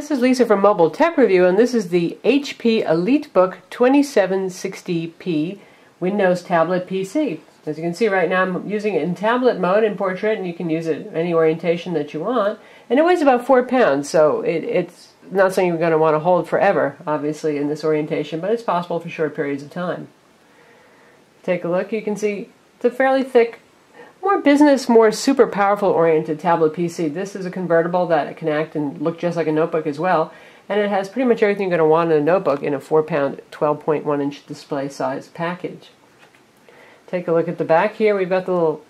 This is Lisa from Mobile Tech Review, and this is the HP EliteBook 2760p Windows tablet PC. As you can see right now, I'm using it in tablet mode in portrait, and you can use it any orientation that you want. And it weighs about 4 pounds, so it's not something you're going to want to hold forever, obviously, in this orientation, but it's possible for short periods of time. Take a look. You can see it's a fairly thick, more business, more super powerful oriented tablet PC. This is a convertible that can act and look just like a notebook as well, and it has pretty much everything you're going to want in a notebook in a 4-pound, 12.1-inch display size package. Take a look at the back here. We've got the little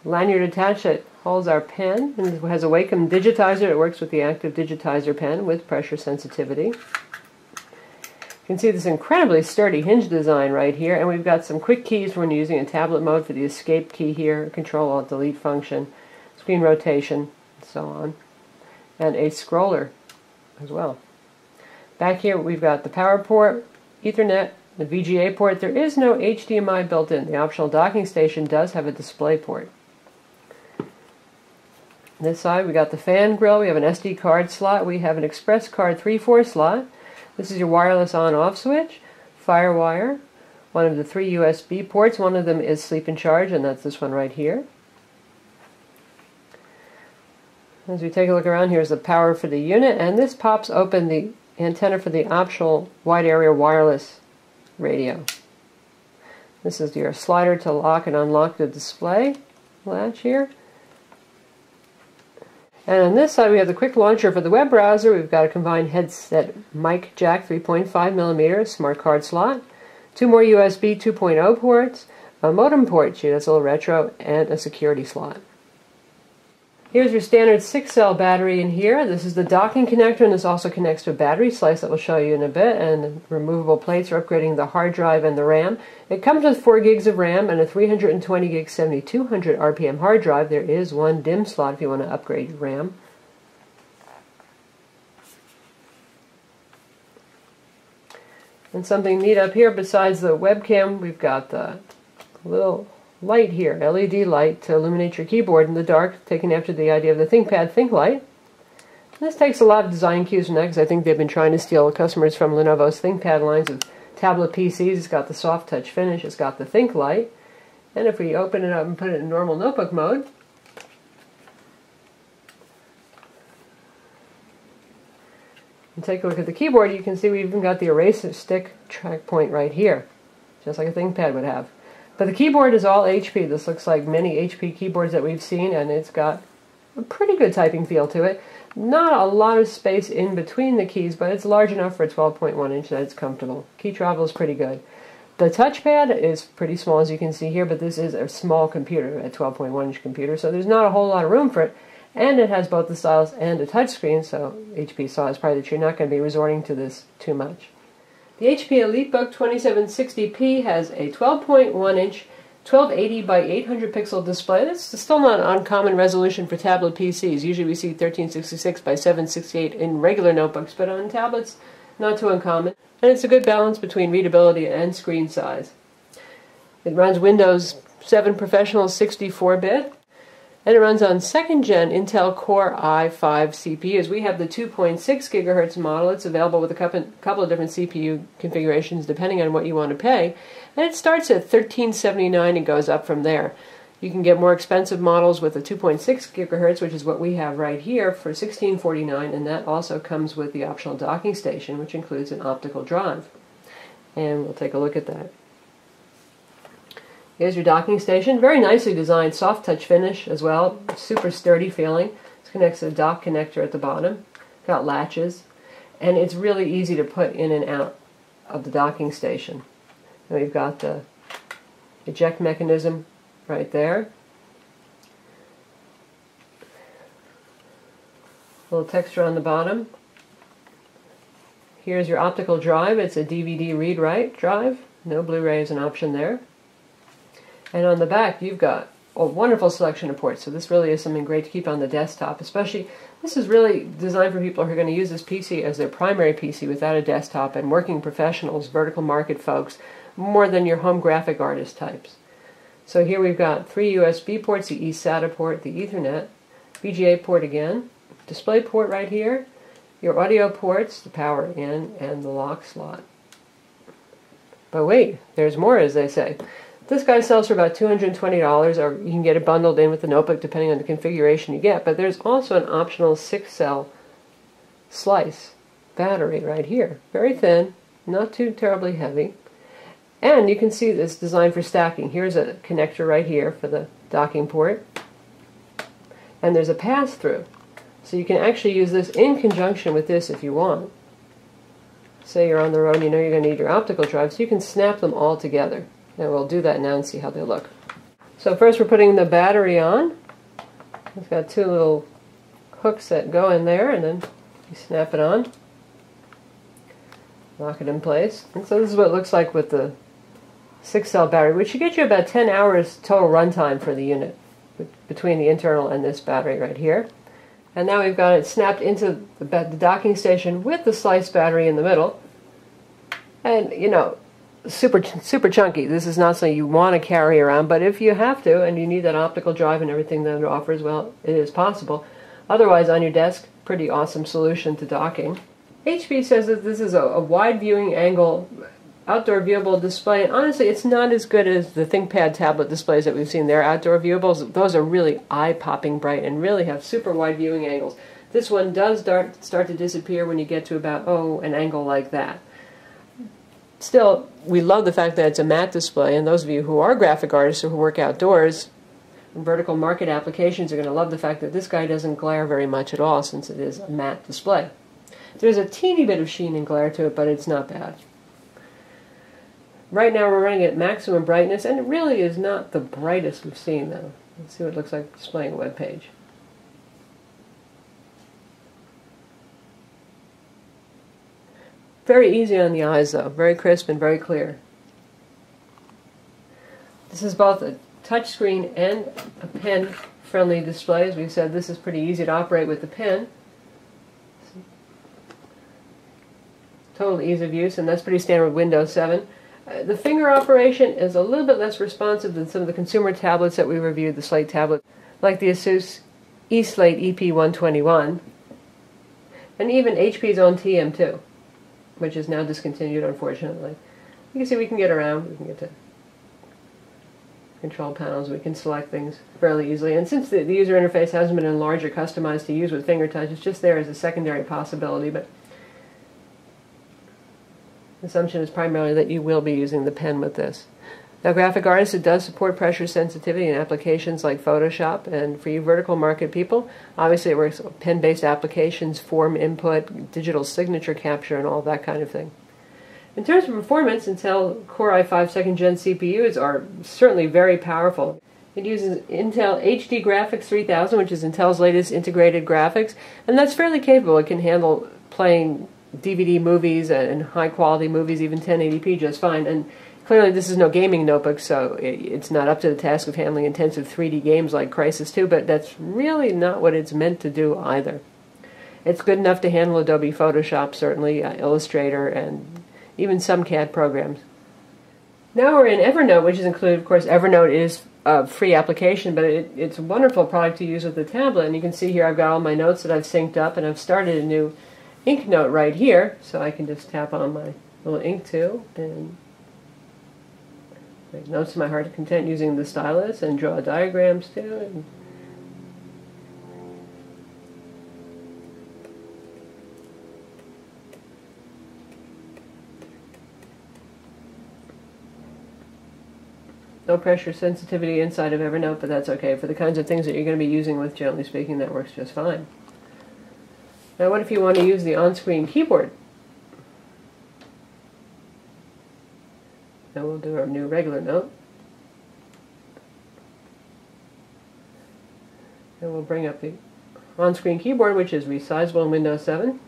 lanyard attached that holds our pen, and it has a Wacom digitizer. It works with the active digitizer pen with pressure sensitivity. You can see this incredibly sturdy hinge design right here, and we've got some quick keys when you're using a tablet mode for the escape key here, Control-Alt-Delete function, screen rotation, and so on, and a scroller as well. Back here we've got the power port, Ethernet, the VGA port. There is no HDMI built in. The optional docking station does have a display port. On this side we got the fan grill, we have an SD card slot, we have an express card 3/4 slot. This is your wireless on-off switch, FireWire, one of the 3 USB ports. One of them is sleep and charge, and that's this one right here. As we take a look around, here's the power for the unit, and this pops open the antenna for the optional wide area wireless radio. This is your slider to lock and unlock the display latch here. And on this side we have the quick launcher for the web browser. We've got a combined headset mic jack 3.5mm smart card slot, 2 more USB 2.0 ports, a modem port, gee, that's a little retro, and a security slot. Here's your standard 6-cell battery in here. This is the docking connector, and this also connects to a battery slice that we'll show you in a bit, and removable plates for upgrading the hard drive and the RAM. It comes with 4 gigs of RAM and a 320 gig 7200 RPM hard drive. There is one DIMM slot if you want to upgrade your RAM. And something neat up here, besides the webcam, we've got the little light here, LED light to illuminate your keyboard in the dark, taken after the idea of the ThinkPad ThinkLight. This takes a lot of design cues from that, because I think they've been trying to steal customers from Lenovo's ThinkPad lines of tablet PCs. It's got the soft touch finish, it's got the ThinkLight, and if we open it up and put it in normal notebook mode, and take a look at the keyboard, you can see we've even got the eraser stick track point right here, just like a ThinkPad would have. But the keyboard is all HP. This looks like many HP keyboards that we've seen, and it's got a pretty good typing feel to it. Not a lot of space in between the keys, but it's large enough for a 12.1 inch that it's comfortable. Key travel is pretty good. The touchpad is pretty small, as you can see here, but this is a small computer, a 12.1 inch computer, so there's not a whole lot of room for it. And it has both the stylus and a touchscreen, so HP saw as probably that you're not going to be resorting to this too much. The HP EliteBook 2760p has a 12.1-inch 1280 by 800 pixel display. That's still not an uncommon resolution for tablet PCs. Usually we see 1366 by 768 in regular notebooks, but on tablets, not too uncommon. And it's a good balance between readability and screen size. It runs Windows 7 Professional 64-bit. And it runs on 2nd Gen Intel Core i5 CPUs. We have the 2.6 gigahertz model. It's available with a couple of different CPU configurations depending on what you want to pay. And it starts at $1379 and goes up from there. You can get more expensive models with the 2.6 gigahertz, which is what we have right here, for $1649, and that also comes with the optional docking station, which includes an optical drive. And we'll take a look at that. Here's your docking station. Very nicely designed, soft touch finish as well. Super sturdy feeling. This connects to the dock connector at the bottom. Got latches. And it's really easy to put in and out of the docking station. And we've got the eject mechanism right there. A little texture on the bottom. Here's your optical drive. It's a DVD read-write drive. No Blu-ray is an option there. And on the back, you've got a wonderful selection of ports. So this really is something great to keep on the desktop. Especially, this is really designed for people who are going to use this PC as their primary PC without a desktop, and working professionals, vertical market folks, more than your home graphic artist types. So here we've got 3 USB ports, the eSATA port, the Ethernet, VGA port again, display port right here, your audio ports, the power in, and the lock slot. But wait, there's more, as they say. This guy sells for about $220, or you can get it bundled in with the notebook depending on the configuration you get. But there's also an optional 6-cell slice battery right here. Very thin, not too terribly heavy. And you can see this designed for stacking. Here's a connector right here for the docking port. And there's a pass-through. So you can actually use this in conjunction with this if you want. Say you're on the road and you know you're going to need your optical drive, so you can snap them all together. And we'll do that now and see how they look. So first we're putting the battery on. It's got two little hooks that go in there, and then you snap it on. Lock it in place. And so this is what it looks like with the 6-cell battery, which should get you about 10 hours total runtime for the unit between the internal and this battery right here. And now we've got it snapped into the docking station with the slice battery in the middle. And, you know, super chunky. This is not something you want to carry around, but if you have to and you need that optical drive and everything that it offers, well, it is possible. Otherwise, on your desk, pretty awesome solution to docking. HP says that this is a wide viewing angle outdoor viewable display, and honestly it's not as good as the ThinkPad tablet displays that we've seen. They're outdoor viewables. Those are really eye-popping bright and really have super wide viewing angles. This one does start to disappear when you get to about, an angle like that. Still, we love the fact that it's a matte display, and those of you who are graphic artists or who work outdoors in vertical market applications are going to love the fact that this guy doesn't glare very much at all, since it is a matte display. There's a teeny bit of sheen and glare to it, but it's not bad. Right now we're running at maximum brightness, and it really is not the brightest we've seen, though. Let's see what it looks like displaying a web page. Very easy on the eyes, though. Very crisp and very clear. This is both a touchscreen and a pen-friendly display. As we said, this is pretty easy to operate with the pen. Total ease of use, and that's pretty standard with Windows 7. The finger operation is a little bit less responsive than some of the consumer tablets that we reviewed, the Slate tablet, like the Asus eSlate EP121, and even HP's own TM2, which is now discontinued, unfortunately. You can see we can get around, we can get to control panels, we can select things fairly easily, and since the user interface hasn't been enlarged or customized to use with finger touch, it's just there as a secondary possibility, but the assumption is primarily that you will be using the pen with this. Now, graphic artists, it does support pressure sensitivity in applications like Photoshop, and for you vertical market people, obviously it works with pen-based applications, form input, digital signature capture, and all that kind of thing. In terms of performance, Intel Core i5 2nd Gen CPUs are certainly very powerful. It uses Intel HD Graphics 3000, which is Intel's latest integrated graphics, and that's fairly capable. It can handle playing DVD movies and high-quality movies, even 1080p, just fine. And clearly this is no gaming notebook, so it's not up to the task of handling intensive 3D games like Crysis 2, but that's really not what it's meant to do either. It's good enough to handle Adobe Photoshop, certainly, Illustrator, and even some CAD programs. Now we're in Evernote, which is included. Of course, Evernote is a free application, but it's a wonderful product to use with the tablet. And you can see here I've got all my notes that I've synced up, and I've started a new ink note right here, so I can just tap on my little ink too and make notes of my heart content using the stylus and draw diagrams too. And no pressure sensitivity inside of Evernote, but that's okay. For the kinds of things that you're going to be using with, generally speaking, that works just fine. Now what if you want to use the on-screen keyboard? Now we'll do our new regular note. And we'll bring up the on-screen keyboard, which is resizable in Windows 7.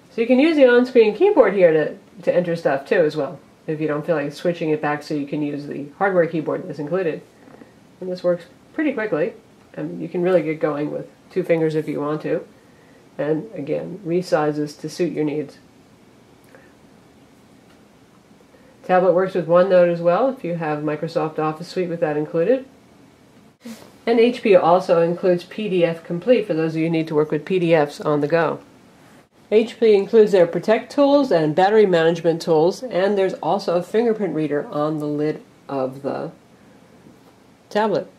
So you can use the on-screen keyboard here to enter stuff too as well, if you don't feel like switching it back, so you can use the hardware keyboard that's included. And this works pretty quickly. I mean, you can really get going with 2 fingers if you want to. And again, resizes to suit your needs. Tablet works with OneNote as well if you have Microsoft Office Suite with that included. And HP also includes PDF Complete for those of you who need to work with PDFs on the go. HP includes their Protect tools and battery management tools, and there's also a fingerprint reader on the lid of the tablet.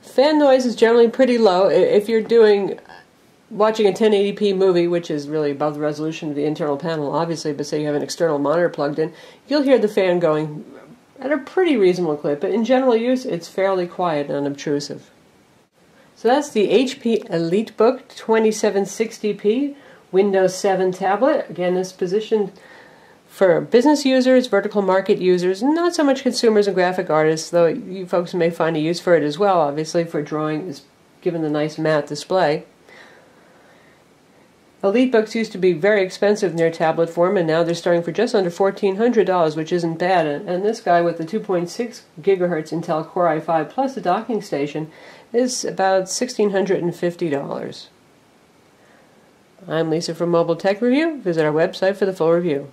Fan noise is generally pretty low. If you're watching a 1080p movie, which is really above the resolution of the internal panel, obviously, but say you have an external monitor plugged in, you'll hear the fan going at a pretty reasonable clip, but in general use, it's fairly quiet and unobtrusive. So that's the HP EliteBook 2760p Windows 7 tablet. Again, it's positioned for business users, vertical market users, not so much consumers and graphic artists, though you folks may find a use for it as well, obviously, for drawing, given the nice matte display. EliteBooks used to be very expensive in their tablet form, and now they're starting for just under $1,400, which isn't bad. And this guy with the 2.6 gigahertz Intel Core i5 plus a docking station is about $1,650. I'm Lisa from Mobile Tech Review. Visit our website for the full review.